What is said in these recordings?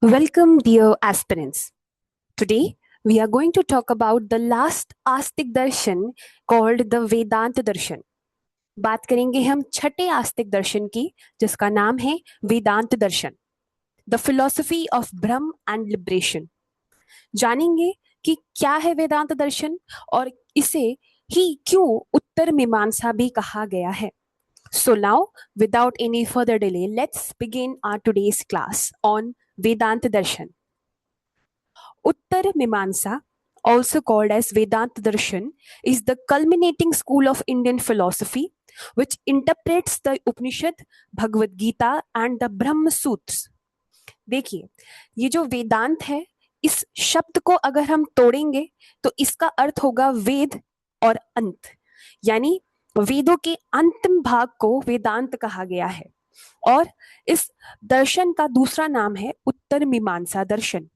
Welcome, dear aspirants. Today, we are going to talk about the last Astik Darshan called the वेदांत दर्शन. बात करेंगे हम छठे आस्तिक दर्शन की, जिसका नाम है वेदांत दर्शन, the philosophy of Brahma and liberation. जानेंगे कि क्या है वेदांत दर्शन और इसे ही क्यों उत्तर मीमांसा भी कहा गया है. So now, without any further delay, let's begin our today's class on Vedanta Darshan. Uttar Mimamsa, also called as Vedanta Darshan, is the culminating school of Indian philosophy which interprets the Upanishad, Bhagavad Gita and the Brahma Sutras. देखिए, ये जो वेदांत है, इस शब्द को अगर हम तोड़ेंगे तो इसका अर्थ होगा वेद और अंत, यानी वेदों के अंतिम भाग को वेदांत कहा गया है. और इस दर्शन का दूसरा नाम है उत्तर मीमांसा दर्शन.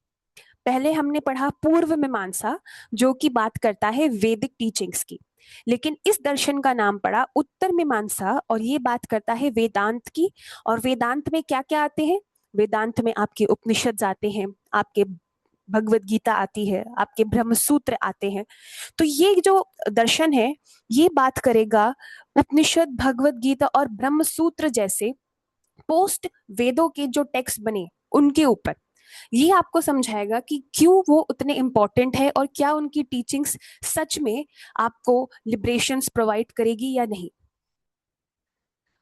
पहले हमने पढ़ा पूर्व मीमांसा, जो कि बात करता है वैदिक टीचिंग्स की, लेकिन इस दर्शन का नाम पड़ा उत्तर मीमांसा और ये बात करता है वेदांत की. और वेदांत में क्या क्या आते हैं? वेदांत में आपके उपनिषद आते हैं, आपके भगवत गीता आती है, आपके ब्रह्म सूत्र आते हैं. तो ये जो दर्शन है, ये बात करेगा उपनिषद, भगवत गीता और ब्रह्म सूत्र जैसे पोस्ट वेदों के जो टेक्स्ट बने उनके ऊपर. ये आपको समझाएगा कि क्यों वो उतने इंपॉर्टेंट है और क्या उनकी टीचिंग्स सच में आपको लिबरेशंस प्रोवाइड करेगी या नहीं.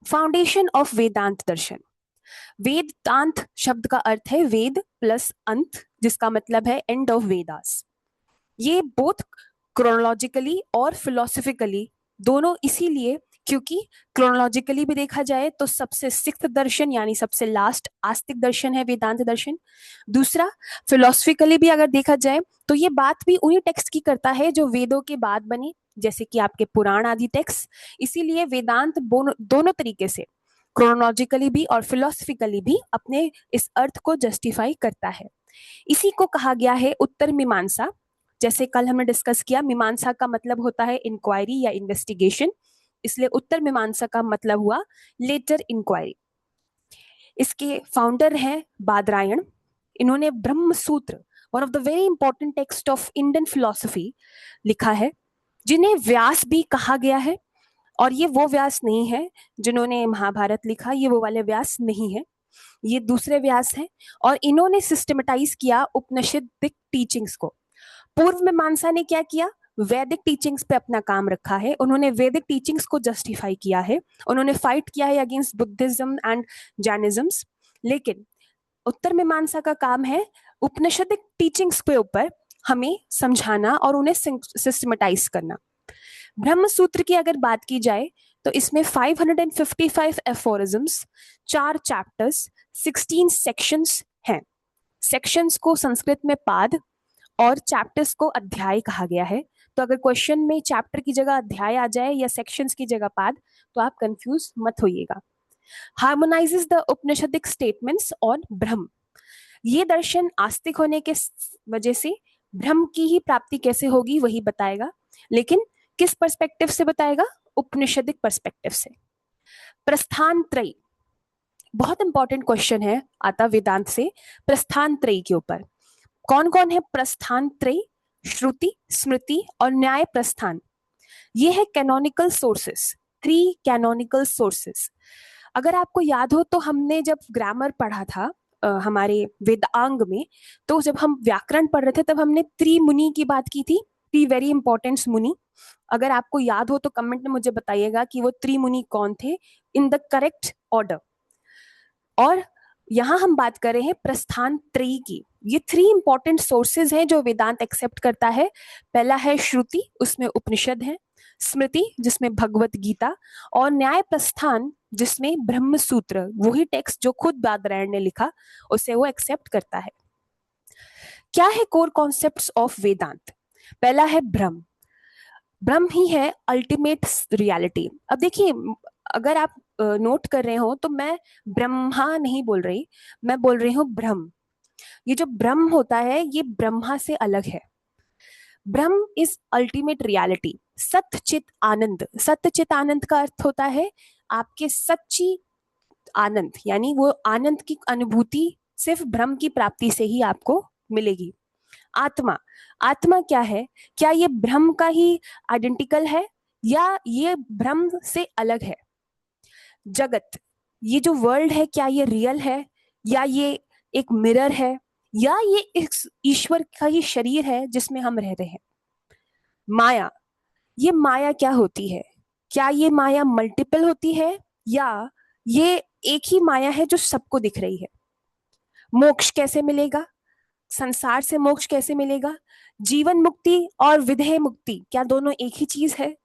फाउंडेशन ऑफ वेदांत दर्शन. वेदांत शब्द का अर्थ है वेद प्लस अंत, जिसका मतलब है एंड ऑफ वेदास. ये बोथ क्रोनोलॉजिकली और फिलोसफिकली दोनों इसीलिए क्योंकि क्रोनोलॉजिकली भी देखा जाए तो सबसे सिक्स्थ दर्शन यानी सबसे लास्ट आस्तिक दर्शन है वेदांत दर्शन. दूसरा, फिलोसफिकली भी अगर देखा जाए तो ये बात भी उन्हीं टेक्स्ट की करता है जो वेदों के बाद बने, जैसे कि आपके पुराण आदि टेक्स्ट. इसीलिए वेदांत दोनों तरीके से क्रोनोलॉजिकली भी और फिलोसफिकली भी अपने इस अर्थ को जस्टिफाई करता है. इसी को कहा गया है उत्तर मीमांसा. जैसे कल हमने डिस्कस किया, मीमांसा का मतलब होता है इंक्वायरी या इन्वेस्टिगेशन, इसलिए उत्तर मीमांसा का मतलब हुआ लेटर इंक्वायरी. इसके फाउंडर हैं बादरायण. इन्होंने ब्रह्म सूत्र, one of the very important text of Indian philosophy, लिखा है, जिन्हें व्यास भी कहा गया है. और ये वो व्यास नहीं है जिन्होंने महाभारत लिखा, ये वो वाले व्यास नहीं है, ये दूसरे व्यास हैं. और इन्होंने सिस्टमेटाइज किया उपनिषदिक टीचिंग्स को. पूर्व मीमांसा ने क्या किया? वैदिक टीचिंग्स पे अपना काम रखा है, उन्होंने वैदिक टीचिंग्स को जस्टिफाई किया है, उन्होंने फाइट किया है अगेंस्ट बुद्धिज्म एंड जैनिज्म्स. लेकिन उत्तर मीमांसा का काम है उपनिषदिक टीचिंग्स के ऊपर हमें समझाना और उन्हें सिस्टमेटाइज करना. ब्रह्म सूत्र की अगर बात की जाए तो इसमें 555 एफोरिज्म्स, 4 चैप्टर्स, 16 सेक्शंस हैं. सेक्शंस को संस्कृत में पाद और चैप्टर्स को अध्याय कहा गया है. तो अगर क्वेश्चन में चैप्टर की जगह अध्याय आ जाए या सेक्शंस की जगह पाद, तो आप कंफ्यूज मत होइएगा. हार्मोनाइजेस द उपनिषदिक स्टेटमेंट्स ऑन ब्रह्म. ये दर्शन आस्तिक होने के वजह से ब्रह्म की ही प्राप्ति कैसे होगी वही बताएगा, लेकिन किस पर्सपेक्टिव से बताएगा? उपनिषदिक पर्सपेक्टिव से. प्रस्थान त्रयी बहुत इंपॉर्टेंट क्वेश्चन है, आता वेदांत से प्रस्थान त्रयी के ऊपर. कौन कौन है प्रस्थान त्रयी? श्रुति, स्मृति और न्याय प्रस्थान. ये है कैनोनिकल सोर्सेस, 3 कैनोनिकल सोर्सेस. अगर आपको याद हो तो हमने जब ग्रामर पढ़ा था हमारे वेदांग में, तो जब हम व्याकरण पढ़ रहे थे तब हमने त्रिमुनि की बात की थी, 3 वेरी इंपॉर्टेंट मुनि. अगर आपको याद हो तो कमेंट में मुझे बताइएगा कि वो त्रिमुनि कौन थे इन द करेक्ट ऑर्डर. और यहां हम बात कर रहे हैं प्रस्थान त्रयी की. ये 3 इंपॉर्टेंट सोर्सेज हैं जो वेदांत एक्सेप्ट करता है. पहला है श्रुति, उसमें उपनिषद है, स्मृति जिसमें भगवत गीता, और न्याय प्रस्थान जिसमें ब्रह्म सूत्र, वही टेक्स्ट जो खुद बादरायण ने लिखा, उसे वो एक्सेप्ट करता है. क्या है कोर कॉन्सेप्ट्स ऑफ वेदांत? पहला है ब्रह्म. ब्रह्म ही है अल्टीमेट रियलिटी. अब देखिए, अगर आप नोट कर रहे हो तो मैं ब्रह्मा नहीं बोल रही, मैं बोल रही हूँ ब्रह्म. ये जो ब्रह्म होता है ये ब्रह्मा से अलग है. ब्रह्म इज अल्टीमेट रियलिटी, सत्य चित आनंद. सत्य चित आनंद का अर्थ होता है आपके सच्ची आनंद, यानी वो आनंद की अनुभूति सिर्फ ब्रह्म की प्राप्ति से ही आपको मिलेगी। आत्मा, आत्मा क्या है? क्या ये ब्रह्म का ही आइडेंटिकल है या ये ब्रह्म से अलग है? जगत, ये जो वर्ल्ड है क्या ये रियल है या ये एक मिरर है या ये इस ईश्वर का ही शरीर है जिसमें हम रह रहे हैं? माया, ये माया क्या होती है? क्या ये माया मल्टीपल होती है या ये एक ही माया है जो सबको दिख रही है? मोक्ष कैसे मिलेगा? संसार से मोक्ष कैसे मिलेगा? जीवन मुक्ति और विदेह मुक्ति क्या दोनों एक ही चीज है?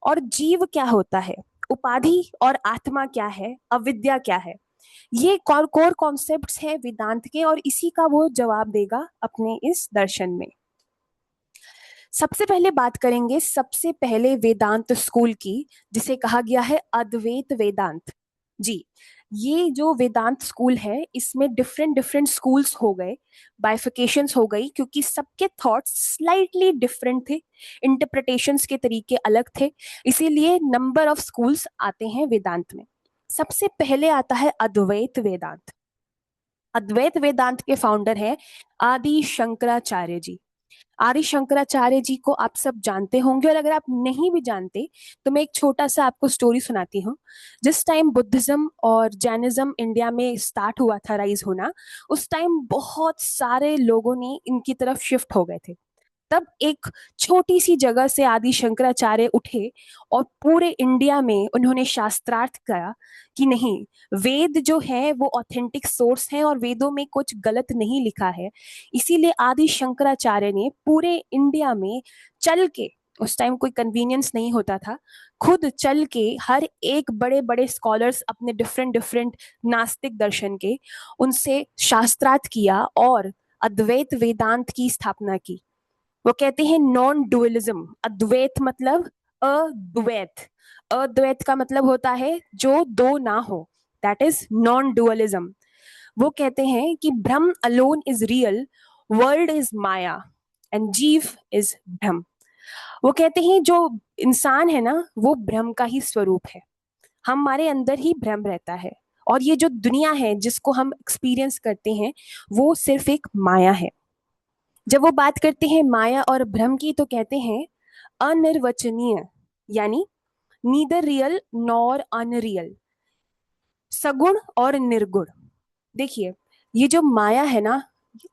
और जीव क्या होता है? उपाधि और आत्मा क्या है? अविद्या क्या है? ये कोर कॉन्सेप्ट्स हैं वेदांत के और इसी का वो जवाब देगा अपने इस दर्शन में। सबसे पहले बात करेंगे सबसे पहले वेदांत स्कूल की, जिसे कहा गया है अद्वैत वेदांत। जी, ये जो वेदांत स्कूल है इसमें डिफरेंट डिफरेंट स्कूल्स हो गए, बाइफिकेशंस हो गई, क्योंकि सबके थॉट्स स्लाइटली डिफरेंट थे, इंटरप्रिटेशंस के तरीके अलग थे, इसीलिए नंबर ऑफ स्कूल्स आते हैं वेदांत में। सबसे पहले आता है अद्वैत वेदांत। अद्वैत वेदांत के फाउंडर हैं आदि शंकराचार्य जी। आदि शंकराचार्य जी को आप सब जानते होंगे, और अगर आप नहीं भी जानते तो मैं एक छोटा सा आपको स्टोरी सुनाती हूँ। जिस टाइम बुद्धिज्म और जैनिज्म इंडिया में स्टार्ट हुआ था राइज होना, उस टाइम बहुत सारे लोगों ने इनकी तरफ शिफ्ट हो गए थे। तब एक छोटी सी जगह से आदि शंकराचार्य उठे और पूरे इंडिया में उन्होंने शास्त्रार्थ किया कि नहीं, वेद जो है वो ऑथेंटिक सोर्स है और वेदों में कुछ गलत नहीं लिखा है। इसीलिए आदि शंकराचार्य ने पूरे इंडिया में चल के, उस टाइम कोई कन्वीनियंस नहीं होता था, खुद चल के हर एक बड़े बड़े स्कॉलर्स अपने डिफरेंट डिफरेंट नास्तिक दर्शन के, उनसे शास्त्रार्थ किया और अद्वैत वेदांत की स्थापना की। वो कहते हैं नॉन डुअलिज्म। अद्वैत मतलब अद्वैत, अद्वैत का मतलब होता है जो दो ना हो, दैट इज नॉन डुअलिज्म। वो कहते हैं कि ब्रह्म alone is real, world is Maya and जीव इज ब्रह्म। वो कहते हैं जो इंसान है ना वो ब्रह्म का ही स्वरूप है, हमारे अंदर ही ब्रह्म रहता है, और ये जो दुनिया है जिसको हम एक्सपीरियंस करते हैं वो सिर्फ एक माया है। जब वो बात करते हैं माया और भ्रम की तो कहते हैं अनिर्वचनीय, यानी नीदर रियल नॉर अनरियल, सगुण और निर्गुण। देखिए, ये जो माया है ना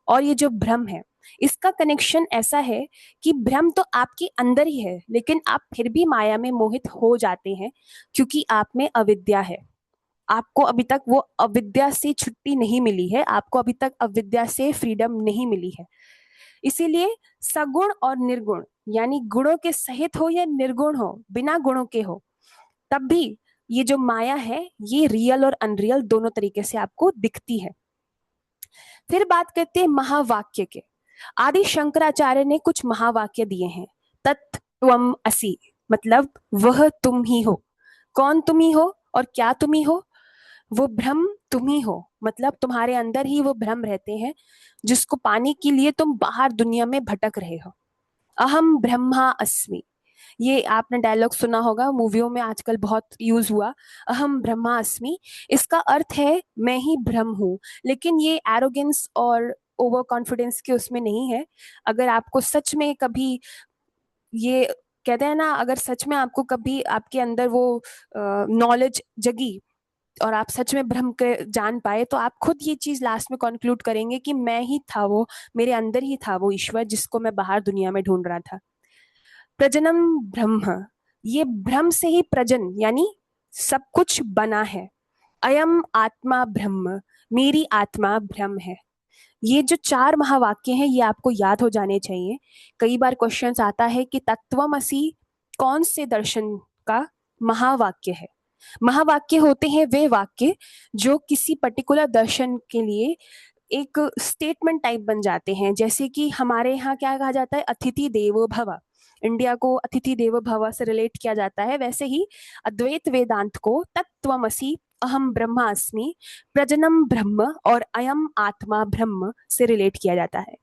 और ये जो भ्रम है, इसका कनेक्शन ऐसा है कि भ्रम तो आपके अंदर ही है, लेकिन आप फिर भी माया में मोहित हो जाते हैं क्योंकि आप में अविद्या है। आपको अभी तक वो अविद्या से छुट्टी नहीं मिली है, आपको अभी तक अविद्या से फ्रीडम नहीं मिली है। इसीलिए सगुण और निर्गुण, यानी गुणों के सहित हो या निर्गुण हो, बिना गुणों के हो, तब भी ये जो माया है ये रियल और अनरियल दोनों तरीके से आपको दिखती है। फिर बात करते हैं महावाक्य के। आदि शंकराचार्य ने कुछ महावाक्य दिए हैं। तत्त्वम असि, मतलब वह तुम ही हो। कौन तुम ही हो और क्या तुम ही हो? वो ब्रह्म तुम ही हो, मतलब तुम्हारे अंदर ही वो ब्रह्म रहते हैं जिसको पाने के लिए तुम बाहर दुनिया में भटक रहे हो। अहम ब्रह्मा अस्मि, ये आपने डायलॉग सुना होगा, मूवियों में आजकल बहुत यूज हुआ, अहम ब्रह्मा अस्मि। इसका अर्थ है मैं ही ब्रह्म हूँ, लेकिन ये एरोगेंस और ओवर कॉन्फिडेंस के उसमें नहीं है। अगर आपको सच में कभी ये कहते हैं ना, अगर सच में आपको कभी आपके अंदर वो नॉलेज जगी और आप सच में ब्रह्म के जान पाए, तो आप खुद ये चीज लास्ट में कंक्लूड करेंगे कि मैं ही था वो, मेरे अंदर ही था वो ईश्वर जिसको मैं बाहर दुनिया में ढूंढ रहा था। प्रजनम ब्रह्म, ये ब्रह्म से ही प्रजन यानी सब कुछ बना है। अयम आत्मा ब्रह्म, मेरी आत्मा ब्रह्म है। ये जो चार महावाक्य हैं ये आपको याद हो जाने चाहिए। कई बार क्वेश्चन आता है कि तत्वमसि कौन से दर्शन का महावाक्य है? महावाक्य होते हैं वे वाक्य जो किसी पर्टिकुलर दर्शन के लिए एक स्टेटमेंट टाइप बन जाते हैं। जैसे कि हमारे यहाँ क्या कहा जाता है, अतिथि देवो भव, इंडिया को अतिथि देवो भव से रिलेट किया जाता है, वैसे ही अद्वैत वेदांत को तत्वमसि, अहम ब्रह्मास्मि, प्रजनम ब्रह्म और अयम आत्मा ब्रह्म से रिलेट किया जाता है।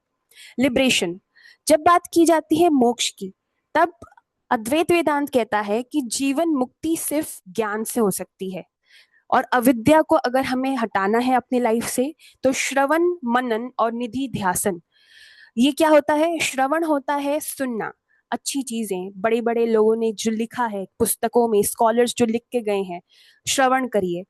लिबरेशन, जब बात की जाती है मोक्ष की, तब अद्वैत वेदांत कहता है कि जीवन मुक्ति सिर्फ ज्ञान से हो सकती है। और अविद्या को अगर हमें हटाना है अपनी लाइफ से, तो श्रवण मनन और निधि ध्यासन। ये क्या होता है? श्रवण होता है सुनना, अच्छी चीजें, बड़े बड़े लोगों ने जो लिखा है पुस्तकों में, स्कॉलर्स जो लिख के गए हैं, श्रवण करिए।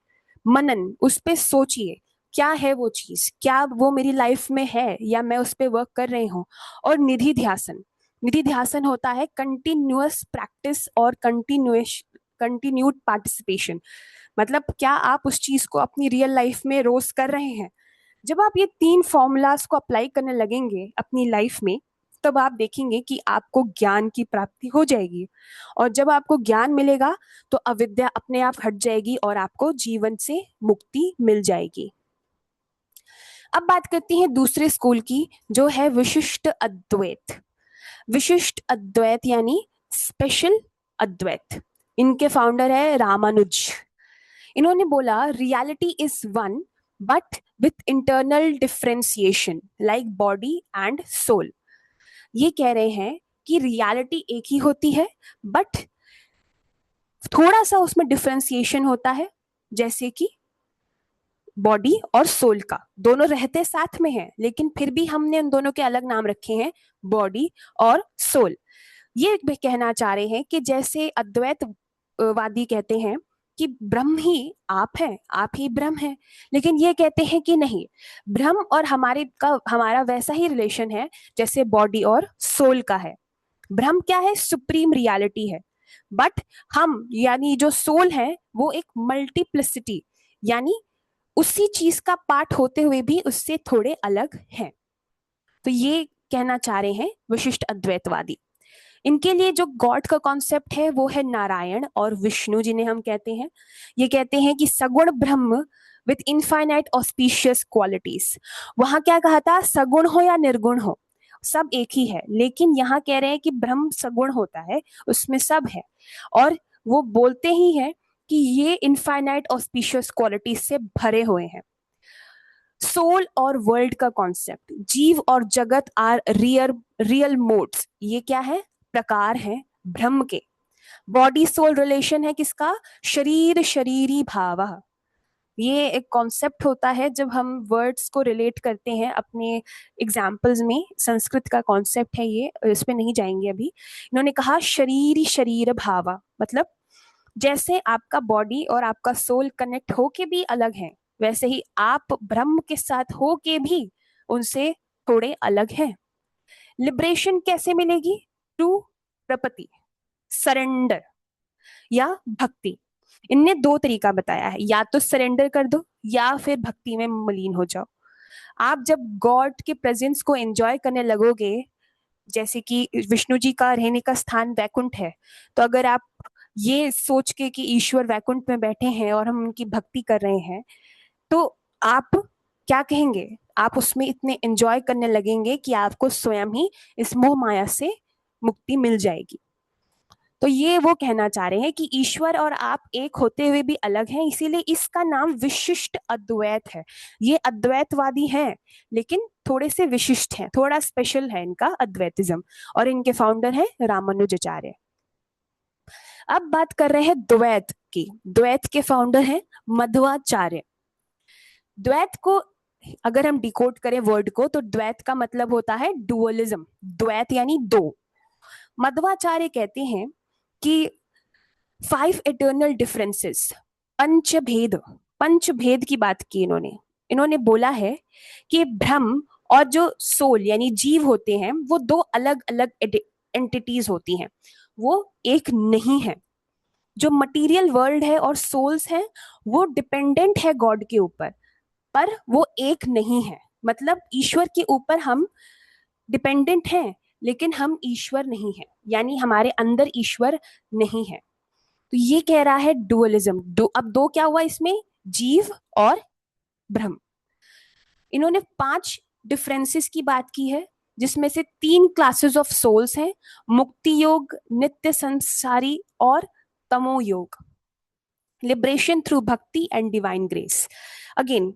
मनन, उस पे सोचिए, क्या है वो चीज, क्या वो मेरी लाइफ में है या मैं उस पे वर्क कर रही हूँ। और निधि ध्यासन, निधि ध्यासन होता है कंटिन्यूअस प्रैक्टिस और कंटिन्यूड पार्टिसिपेशन। मतलब क्या आप उस चीज को अपनी रियल लाइफ में रोज कर रहे हैं? जब आप ये 3 फॉर्मूलाज को अप्लाई करने लगेंगे अपनी लाइफ में, तब आप देखेंगे कि आपको ज्ञान की प्राप्ति हो जाएगी। और जब आपको ज्ञान मिलेगा तो अविद्या अपने आप हट जाएगी और आपको जीवन से मुक्ति मिल जाएगी। अब बात करती हैं दूसरे स्कूल की, जो है विशिष्ट अद्वैत। विशिष्ट अद्वैत यानी स्पेशल अद्वैत। इनके फाउंडर है रामानुज। इन्होंने बोला reality is one but with internal differentiation like body and soul. ये कह रहे हैं कि रियलिटी एक ही होती है, बट थोड़ा सा उसमें डिफरेंशिएशन होता है, जैसे कि बॉडी और सोल का, दोनों रहते साथ में हैं लेकिन फिर भी हमने उन दोनों के अलग नाम रखे हैं, बॉडी और सोल। ये भी कहना चाह रहे हैं कि जैसे अद्वैत वादी कहते हैं कि ब्रह्म ही आप है, आप ही ब्रह्म है, लेकिन ये कहते हैं कि नहीं, ब्रह्म और हमारा वैसा ही रिलेशन है जैसे बॉडी और सोल का है। ब्रह्म क्या है? सुप्रीम रियलिटी है, बट हम यानी जो सोल है वो एक मल्टीप्लिसिटी, यानी उसी चीज का पार्ट होते हुए भी उससे थोड़े अलग हैं। तो ये कहना चाह रहे हैं विशिष्ट अद्वैतवादी। इनके लिए जो गॉड का कॉन्सेप्ट है वो है नारायण और विष्णु, जिन्हें हम कहते हैं। ये कहते हैं कि सगुण ब्रह्म विथ इनफाइनाइट ऑस्पिशियस क्वालिटीज। वहां क्या कहा था? सगुण हो या निर्गुण हो, सब एक ही है, लेकिन यहाँ कह रहे हैं कि ब्रह्म सगुण होता है, उसमें सब है। और वो बोलते ही हैं कि ये इनफाइनाइट ऑस्पिशियस क्वालिटीज से भरे हुए हैं। सोल और वर्ल्ड का कॉन्सेप्ट, जीव और जगत आर रियल मोड्स। ये क्या है? प्रकार है ब्रह्म के। बॉडी सोल रिलेशन है किसका? शरीर शरीरी भाव। ये एक कॉन्सेप्ट होता है जब हम वर्ड्स को रिलेट करते हैं अपने एग्जाम्पल्स में। संस्कृत का कॉन्सेप्ट है ये, इस पे नहीं जाएंगे अभी। इन्होंने कहा शरीर शरीर भावा, मतलब जैसे आपका बॉडी और आपका सोल कनेक्ट होके भी अलग है, वैसे ही आप ब्रह्म के साथ होके भी उनसे थोड़े अलग हैं। लिबरेशन कैसे मिलेगी? टू प्रपति, सरेंडर या भक्ति। इनने 2 तरीका बताया है, या तो सरेंडर कर दो या फिर भक्ति में मलीन हो जाओ। आप जब गॉड के प्रेजेंस को एंजॉय करने लगोगे, जैसे कि विष्णु जी का रहने का स्थान वैकुंठ है, तो अगर आप ये सोच के कि ईश्वर वैकुंठ में बैठे हैं और हम उनकी भक्ति कर रहे हैं, तो आप क्या कहेंगे? आप उसमें इतने एंजॉय करने लगेंगे कि आपको स्वयं ही इस मोह माया से मुक्ति मिल जाएगी। तो ये वो कहना चाह रहे हैं कि ईश्वर और आप एक होते हुए भी अलग हैं, इसीलिए इसका नाम विशिष्ट अद्वैत है। ये अद्वैतवादी हैं लेकिन थोड़े से विशिष्ट हैं, थोड़ा स्पेशल है इनका अद्वैतिज्म। और इनके फाउंडर हैं रामानुजाचार्य। अब बात कर रहे हैं द्वैत की। द्वैत के फाउंडर हैं मध्वाचार्य। द्वैत को अगर हम डिकोड करें वर्ड को, तो द्वैत का मतलब होता है डुअलिज्म। द्वैत यानी दो। मध्वाचार्य कहते हैं कि 5 इटर्नल डिफरेंसेस, पंचभेद। पंचभेद की बात की इन्होंने। इन्होंने बोला है कि ब्रह्म और जो सोल यानी जीव होते हैं वो 2 अलग अलग एंटिटीज होती हैं, वो एक नहीं है। जो मटेरियल वर्ल्ड है और सोल्स हैं वो डिपेंडेंट है गॉड के ऊपर, पर वो एक नहीं है। मतलब ईश्वर के ऊपर हम डिपेंडेंट हैं लेकिन हम ईश्वर नहीं है, यानी हमारे अंदर ईश्वर नहीं है। तो ये कह रहा है डुअलिज्म। अब 2 क्या हुआ इसमें? जीव और ब्रह्म। इन्होंने 5 डिफरेंसेस की बात की है, जिसमें से 3 क्लासेस ऑफ सोल्स हैं, मुक्ति योग, नित्य संसारी और तमो योग। लिबरेशन थ्रू भक्ति एंड डिवाइन ग्रेस। अगेन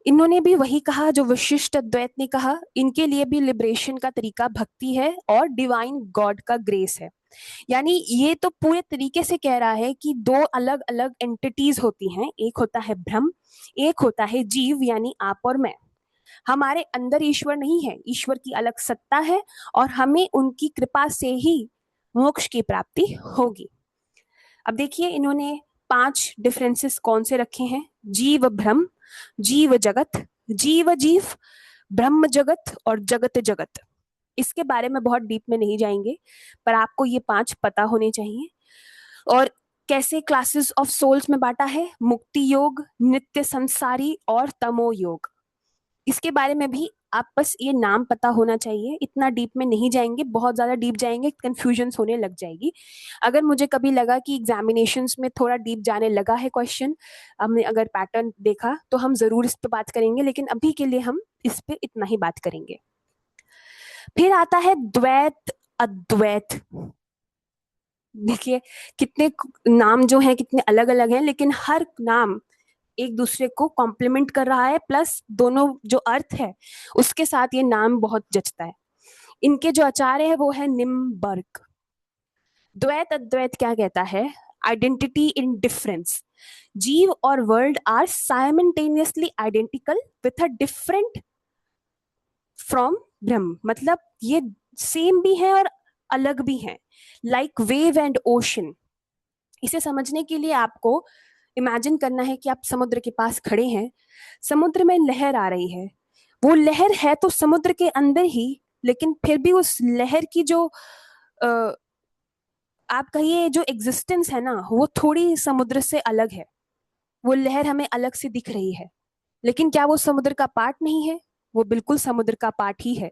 इन्होंने भी वही कहा जो विशिष्ट अद्वैत ने कहा। इनके लिए भी लिबरेशन का तरीका भक्ति है और डिवाइन गॉड का ग्रेस है। यानी ये तो पूरे तरीके से कह रहा है कि दो अलग अलग एंटिटीज होती हैं, एक होता है ब्रह्म, एक होता है जीव यानी आप और मैं। हमारे अंदर ईश्वर नहीं है, ईश्वर की अलग सत्ता है और हमें उनकी कृपा से ही मोक्ष की प्राप्ति होगी। अब देखिए इन्होंने 5 डिफरेंसेस कौन से रखे हैं। जीव ब्रह्म, जीव जगत, जीव जीव, ब्रह्म जगत और जगत जगत। इसके बारे में बहुत डीप में नहीं जाएंगे, पर आपको ये 5 पता होने चाहिए। और कैसे क्लासेस ऑफ सोल्स में बांटा है, मुक्ति योग, नित्य संसारी और तमो योग। इसके बारे में भी आप बस ये नाम पता होना चाहिए, इतना डीप में नहीं जाएंगे, बहुत ज्यादा डीप जाएंगे कंफ्यूजन होने लग जाएगी। अगर मुझे कभी लगा कि एग्जामिनेशंस में थोड़ा डीप जाने लगा है क्वेश्चन, हमने अगर पैटर्न देखा तो हम जरूर इस पे बात करेंगे, लेकिन अभी के लिए हम इस पे इतना ही बात करेंगे। फिर आता है द्वैत अद्वैत। देखिए कितने नाम जो हैं कितने अलग अलग हैं, लेकिन हर नाम एक दूसरे को कॉम्प्लीमेंट कर रहा है, प्लस दोनों जो अर्थ है उसके साथ ये नाम बहुत जचता है। इनके जो आचार्य है वो है निम्बर्ग। द्वैत अद्वैत क्या कहता है, आइडेंटिटी इन डिफरेंस। जीव और world are simultaneously identical with a different from Brahman, मतलब ये सेम भी है और अलग भी है। Like wave and ocean. इसे समझने के लिए आपको इमेजिन करना है कि आप समुद्र के पास खड़े हैं, समुद्र में लहर आ रही है, वो लहर है तो समुद्र के अंदर ही, लेकिन फिर भी उस लहर की जो आप कहिए जो एग्जिस्टेंस है ना, वो थोड़ी समुद्र से अलग है। वो लहर हमें अलग से दिख रही है, लेकिन क्या वो समुद्र का पार्ट नहीं है? वो बिल्कुल समुद्र का पार्ट ही है।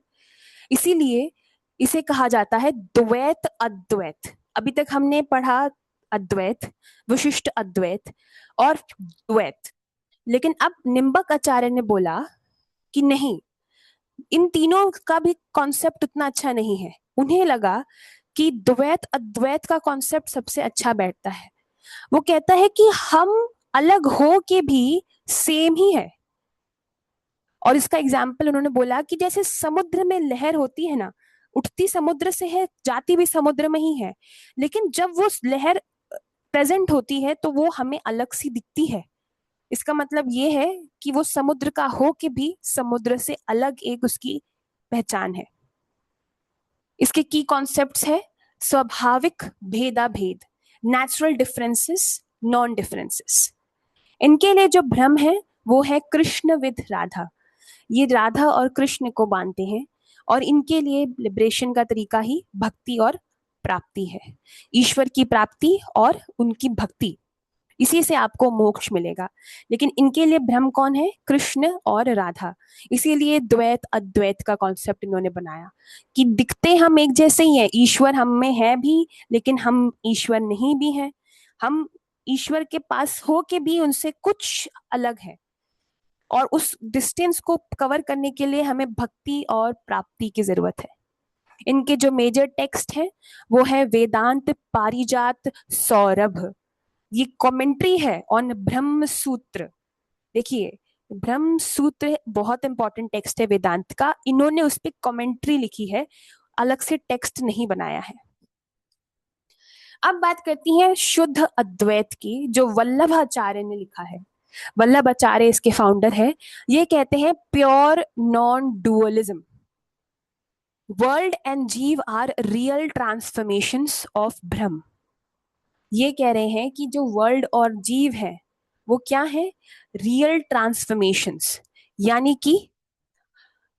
इसीलिए इसे कहा जाता है द्वैत अद्वैत। अभी तक हमने पढ़ा अद्वैत, विशिष्ट अद्वैत और द्वैत, लेकिन अब निम्बक आचार्य ने बोला कि नहीं, इन तीनों का भी कॉन्सेप्ट उतना अच्छा नहीं है। उन्हें लगा कि द्वैत अद्वैत का कॉन्सेप्ट सबसे अच्छा बैठता है। वो कहता है कि हम अलग हो के भी सेम ही है। और इसका एग्जाम्पल उन्होंने बोला कि जैसे समुद्र में लहर होती है ना, उठती समुद्र से है, जाती भी समुद्र में ही है, लेकिन जब वो लहर प्रेजेंट होती है तो वो हमें अलग सी दिखती है। इसका मतलब ये है कि वो समुद्र का हो के भी समुद्र से अलग एक उसकी पहचान है। इसके की कॉन्सेप्ट्स है स्वाभाविक भेदा भेद, नेचुरल डिफरेंसेस, नॉन डिफरेंसेस। इनके लिए जो भ्रम है वो है कृष्ण विद राधा। ये राधा और कृष्ण को मानते हैं और इनके लिए लिबरेशन का तरीका ही भक्ति और प्राप्ति है। ईश्वर की प्राप्ति और उनकी भक्ति, इसी से आपको मोक्ष मिलेगा। लेकिन इनके लिए ब्रह्म कौन है? कृष्ण और राधा। इसीलिए द्वैत अद्वैत का कॉन्सेप्ट इन्होंने बनाया कि दिखते हम एक जैसे ही हैं, ईश्वर हम में है भी लेकिन हम ईश्वर नहीं भी हैं, हम ईश्वर के पास हो के भी उनसे कुछ अलग है। और उस डिस्टेंस को कवर करने के लिए हमें भक्ति और प्राप्ति की जरूरत है। इनके जो मेजर टेक्स्ट है वो है वेदांत पारिजात सौरभ। ये कमेंट्री है ऑन ब्रह्म सूत्र। देखिए ब्रह्म सूत्र बहुत इंपॉर्टेंट टेक्स्ट है वेदांत का, इन्होंने उस पर कमेंट्री लिखी है, अलग से टेक्स्ट नहीं बनाया है। अब बात करती हैं शुद्ध अद्वैत की, जो वल्लभाचार्य ने लिखा है। वल्लभाचार्य इसके फाउंडर है। ये कहते हैं pure non dualism, world and जीव आर रियल ट्रांसफॉर्मेशंस ऑफ ब्रह्म। ये कह रहे हैं कि जो वर्ल्ड और जीव है वो क्या है? रियल ट्रांसफॉर्मेशंस, यानी कि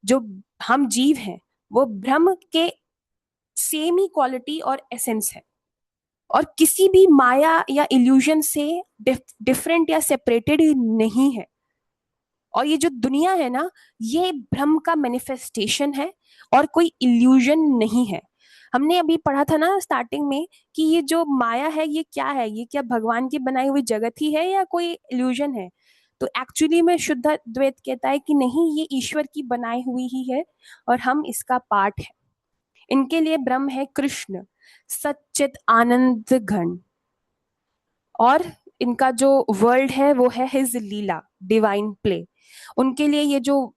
जो हम जीव हैं वो ब्रह्म के सेम ही क्वालिटी और एसेंस है, और किसी भी माया या इल्यूजन से डिफरेंट या सेपरेटेड नहीं है। और ये जो दुनिया है ना, ये ब्रह्म का मैनिफेस्टेशन है और कोई इल्यूजन नहीं है। हमने अभी पढ़ा था ना स्टार्टिंग में कि ये जो माया है ये क्या है, ये क्या भगवान की बनाई हुई जगत ही है या कोई इल्यूजन है? तो एक्चुअली में शुद्ध द्वैत कहता है कि नहीं, ये ईश्वर की बनाई हुई ही है और हम इसका पार्ट है। इनके लिए ब्रह्म है कृष्ण, सच्चित आनंद घन, और इनका जो वर्ल्ड है वो है हिज लीला, डिवाइन प्ले। उनके लिए ये जो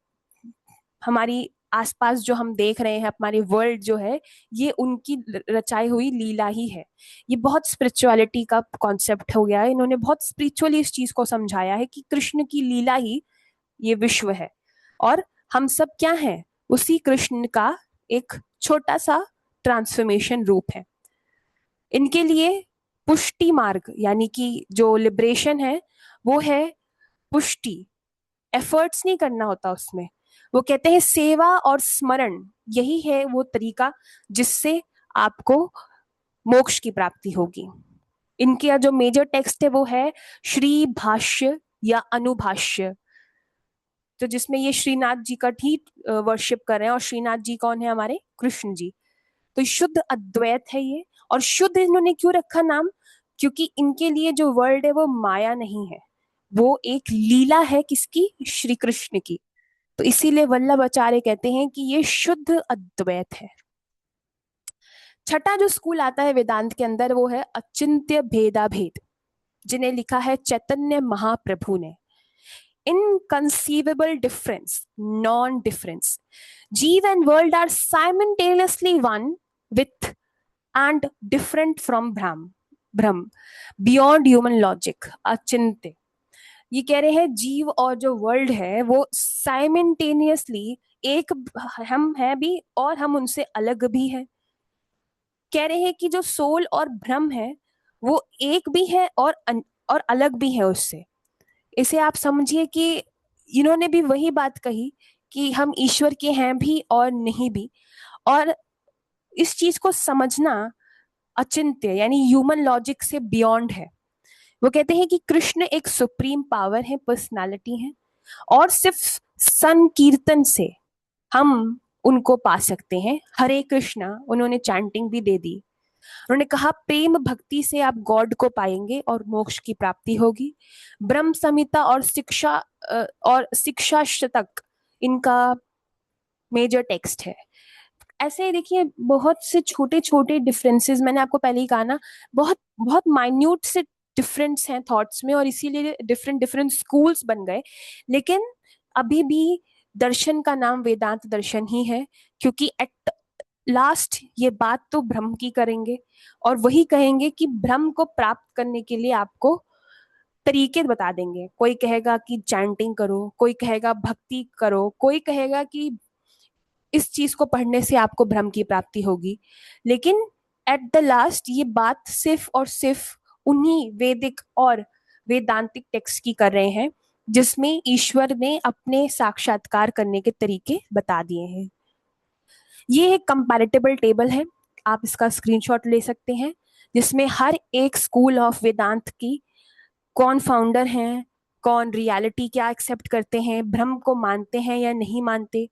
हमारी आसपास जो हम देख रहे हैं, हमारी वर्ल्ड जो है, ये उनकी रचाई हुई लीला ही है। ये बहुत स्पिरिचुअलिटी का कॉन्सेप्ट हो गया है, इन्होंने बहुत स्पिरिचुअली इस चीज को समझाया है कि कृष्ण की लीला ही ये विश्व है, और हम सब क्या हैं, उसी कृष्ण का एक छोटा सा ट्रांसफॉर्मेशन रूप है। इनके लिए पुष्टि मार्ग यानी कि जो लिबरेशन है वो है पुष्टि। एफर्ट्स नहीं करना होता उसमें, वो कहते हैं सेवा और स्मरण, यही है वो तरीका जिससे आपको मोक्ष की प्राप्ति होगी। इनके जो मेजर टेक्स्ट है वो है श्री भाष्य या अनुभाष्य, तो जिसमें ये श्रीनाथ जी का ही वर्शिप कर रहे हैं, और श्रीनाथ जी कौन है, हमारे कृष्ण जी। तो शुद्ध अद्वैत है ये। और शुद्ध इन्होंने क्यों रखा नाम, क्योंकि इनके लिए जो वर्ल्ड है वो माया नहीं है, वो एक लीला है, किसकी, श्री कृष्ण की। तो इसीलिए वल्लभ आचार्य कहते हैं कि ये शुद्ध अद्वैत है। छठा जो स्कूल आता है वेदांत के अंदर वो है अचिंत्य भेदा भेद, जिन्हें लिखा है चैतन्य महाप्रभु ने। Inconceivable difference, non difference, jiva and world are simultaneously one with and different from Brahman, Brahman beyond human logic, अचिंत्य। ये कह रहे हैं जीव और जो वर्ल्ड है वो साइमल्टेनियसली एक, हम हैं भी और हम उनसे अलग भी हैं। कह रहे हैं कि जो सोल और ब्रह्म है वो एक भी है और अलग भी है उससे। इसे आप समझिए कि इन्होंने भी वही बात कही कि हम ईश्वर के हैं भी और नहीं भी, और इस चीज को समझना अचिंत्य यानी ह्यूमन लॉजिक से बियॉन्ड है। वो कहते हैं कि कृष्ण एक सुप्रीम पावर है, पर्सनालिटी है, और सिर्फ संकीर्तन से हम उनको पा सकते हैं। हरे कृष्णा उन्होंने चैंटिंग भी दे दी। उन्होंने कहा प्रेम भक्ति से आप गॉड को पाएंगे और मोक्ष की प्राप्ति होगी। ब्रह्म संहिता और शिक्षा शतक इनका मेजर टेक्स्ट है। ऐसे ही देखिए बहुत से छोटे छोटे डिफरेंसेस, मैंने आपको पहले ही कहा ना, बहुत बहुत माइन्यूट से डिफरेंस हैं थॉट्स में, और इसीलिए डिफरेंट डिफरेंट स्कूल्स बन गए। लेकिन अभी भी दर्शन का नाम वेदांत दर्शन ही है, क्योंकि एट लास्ट ये बात तो ब्रह्म की करेंगे, और वही कहेंगे कि ब्रह्म को प्राप्त करने के लिए आपको तरीके बता देंगे। कोई कहेगा कि चैंटिंग करो, कोई कहेगा भक्ति करो, कोई कहेगा कि इस चीज को पढ़ने से आपको ब्रह्म की प्राप्ति होगी। लेकिन एट द लास्ट ये बात सिर्फ और सिर्फ उन्हीं वैदिक और वेदांतिक टेक्स्ट की कर रहे हैं जिसमें ईश्वर ने अपने साक्षात्कार करने के तरीके बता दिए हैं। ये एक कंपैरेटिबल टेबल है, आप इसका स्क्रीनशॉट ले सकते हैं, जिसमें हर एक स्कूल ऑफ वेदांत की कौन फाउंडर हैं, कौन रियलिटी क्या एक्सेप्ट करते हैं, ब्रह्म को मानते हैं या नहीं मानते,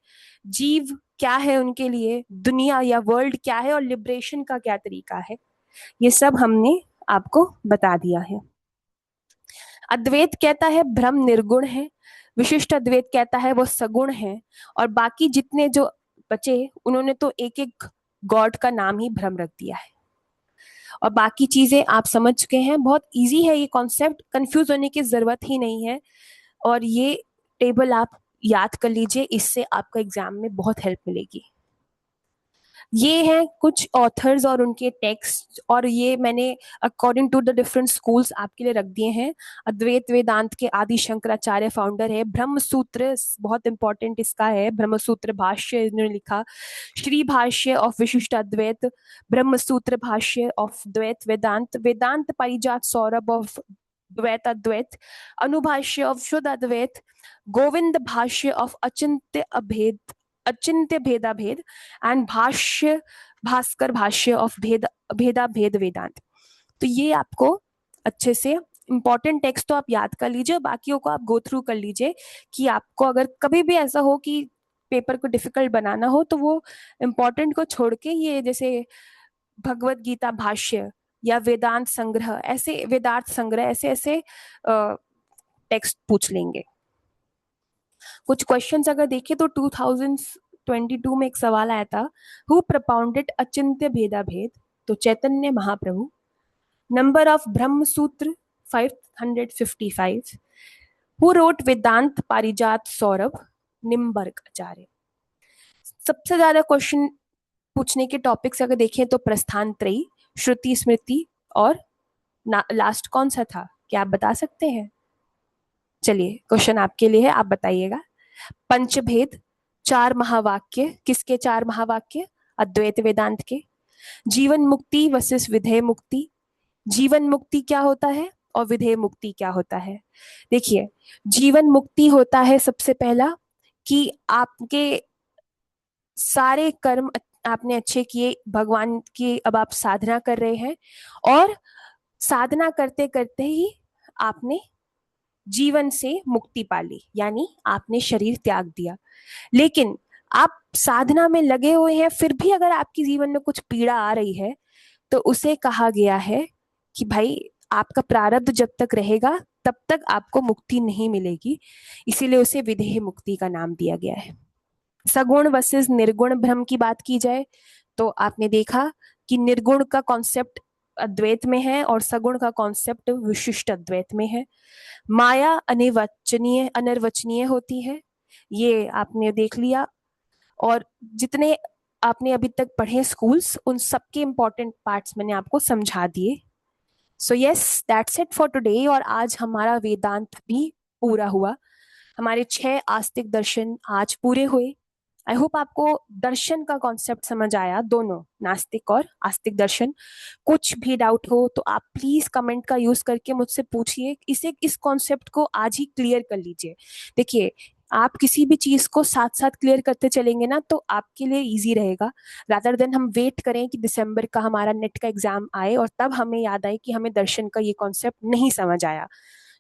जीव क्या है उनके लिए, दुनिया या वर्ल्ड क्या है, और लिबरेशन का क्या तरीका है, ये सब हमने आपको बता दिया है। अद्वैत कहता है ब्रह्म निर्गुण है, विशिष्ट अद्वैत कहता है वो सगुण है, और बाकी जितने जो बचे उन्होंने तो एक एक गॉड का नाम ही ब्रह्म रख दिया है। और बाकी चीजें आप समझ चुके हैं, बहुत इजी है ये कॉन्सेप्ट, कंफ्यूज होने की जरूरत ही नहीं है। और ये टेबल आप याद कर लीजिए, इससे आपको एग्जाम में बहुत हेल्प मिलेगी। ये हैं कुछ ऑथर्स और उनके टेक्स्ट, और ये मैंने according to the different schools आपके लिए रख दिए हैं। अद्वैत वेदांत के आदि शंकराचार्य फाउंडर है। ब्रह्म सूत्र बहुत इंपॉर्टेंट इसका है, ब्रह्म सूत्र भाष्य इन्होंने लिखा। श्री भाष्य ऑफ विशिष्ट अद्वैत, ब्रह्म सूत्र भाष्य ऑफ द्वैत वेदांत, वेदांत पारिजात सौरभ ऑफ द्वैत अद्वैत, अनुभाष्य ऑफ शुद्ध अद्वैत, गोविंद भाष्य ऑफ अचिंत्य भेदा भेद, एंड भाष्य भास्कर भाष्य ऑफ भेदा भेद वेदांत। तो ये आपको अच्छे से इंपॉर्टेंट टेक्स्ट तो आप याद कर लीजिए, बाकियों को आप गो थ्रू कर लीजिए, कि आपको अगर कभी भी ऐसा हो कि पेपर को डिफिकल्ट बनाना हो तो वो इंपॉर्टेंट को छोड़ के ये जैसे भगवत गीता भाष्य या वेदांत संग्रह, ऐसे वेदार्थ संग्रह, ऐसे ऐसे टेक्स्ट पूछ लेंगे। कुछ क्वेश्चंस अगर देखें तो 2022 में एक सवाल आया था, हु प्रपाउंडेड अचिंत्य भेदा भेद, तो चैतन्य महाप्रभु। नंबर ऑफ ब्रह्म सूत्र 555। हु रोट वेदांत पारिजात सौरभ, निम्बर्क आचार्य। सबसे ज्यादा क्वेश्चन पूछने के टॉपिक्स अगर देखें तो प्रस्थान त्रयी, श्रुति स्मृति और लास्ट कौन सा था, क्या आप बता सकते हैं? चलिए क्वेश्चन आपके लिए है, आप बताइएगा। पंचभेद, चार महावाक्य, किसके चार महावाक्य? अद्वैत वेदांत के। जीवन मुक्ति वर्सेस विधेय मुक्ति, जीवन मुक्ति क्या होता है और विधेय मुक्ति क्या होता है? देखिए, जीवन मुक्ति होता है सबसे पहला कि आपके सारे कर्म आपने अच्छे किए, भगवान की अब आप साधना कर रहे हैं और साधना करते करते ही आपने जीवन से मुक्ति पा ली, यानी आपने शरीर त्याग दिया। लेकिन आप साधना में लगे हुए हैं, फिर भी अगर आपके जीवन में कुछ पीड़ा आ रही है तो उसे कहा गया है कि भाई आपका प्रारब्ध जब तक रहेगा तब तक आपको मुक्ति नहीं मिलेगी, इसीलिए उसे विधेय मुक्ति का नाम दिया गया है। सगुण वर्सेस निर्गुण ब्रह्म की बात की जाए तो आपने देखा कि निर्गुण का कॉन्सेप्ट अद्वैत में है और सगुण का कॉन्सेप्ट विशिष्ट अद्वैत में है। माया अनिर्वचनीय अनिर्वचनीय होती है, ये आपने देख लिया। और जितने आपने अभी तक पढ़े स्कूल्स, उन सबके इंपॉर्टेंट पार्ट्स मैंने आपको समझा दिए। So yes, that's it for today. और आज हमारा वेदांत भी पूरा हुआ, हमारे 6 आस्तिक दर्शन आज पूरे हुए। आई होप आपको दर्शन का कॉन्सेप्ट समझ आया, दोनों नास्तिक और आस्तिक दर्शन। कुछ भी डाउट हो तो आप प्लीज कमेंट का यूज करके मुझसे पूछिए, इस कॉन्सेप्ट को आज ही क्लियर कर लीजिए। देखिए, आप किसी भी चीज को साथ साथ क्लियर करते चलेंगे ना तो आपके लिए इजी रहेगा, रादर देन हम वेट करें कि दिसंबर का हमारा नेट का एग्जाम आए और तब हमें याद आए कि हमें दर्शन का ये कॉन्सेप्ट नहीं समझ आया।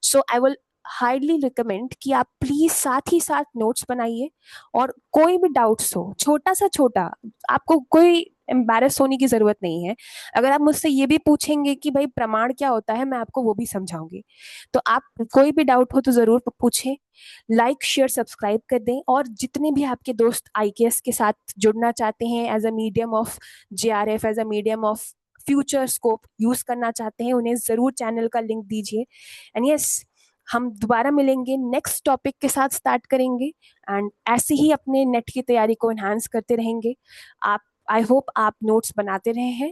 सो आई विल हाईली रिकमेंड कि आप प्लीज साथ ही साथ नोट्स बनाइए, और कोई भी डाउट्स हो, छोटा सा छोटा, आपको कोई एम्बैरस होने की जरूरत नहीं है। अगर आप मुझसे ये भी पूछेंगे कि भाई प्रमाण क्या होता है, मैं आपको वो भी समझाऊंगी। तो आप कोई भी डाउट हो तो जरूर पूछें। लाइक शेयर सब्सक्राइब कर दें, और जितने भी आपके दोस्त आईकेएस के साथ जुड़ना चाहते हैं, as a medium of JRF, as a medium of future scope use करना चाहते हैं, उन्हें जरूर चैनल का लिंक दीजिए। एंड यस, हम दोबारा मिलेंगे, नेक्स्ट टॉपिक के साथ स्टार्ट करेंगे, एंड ऐसे ही अपने नेट की तैयारी को एनहांस करते रहेंगे। आप, आई होप आप नोट्स बनाते रहे हैं।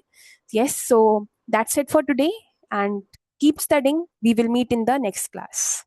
Yes, so that's it for today, and keep studying, we will meet in the next class.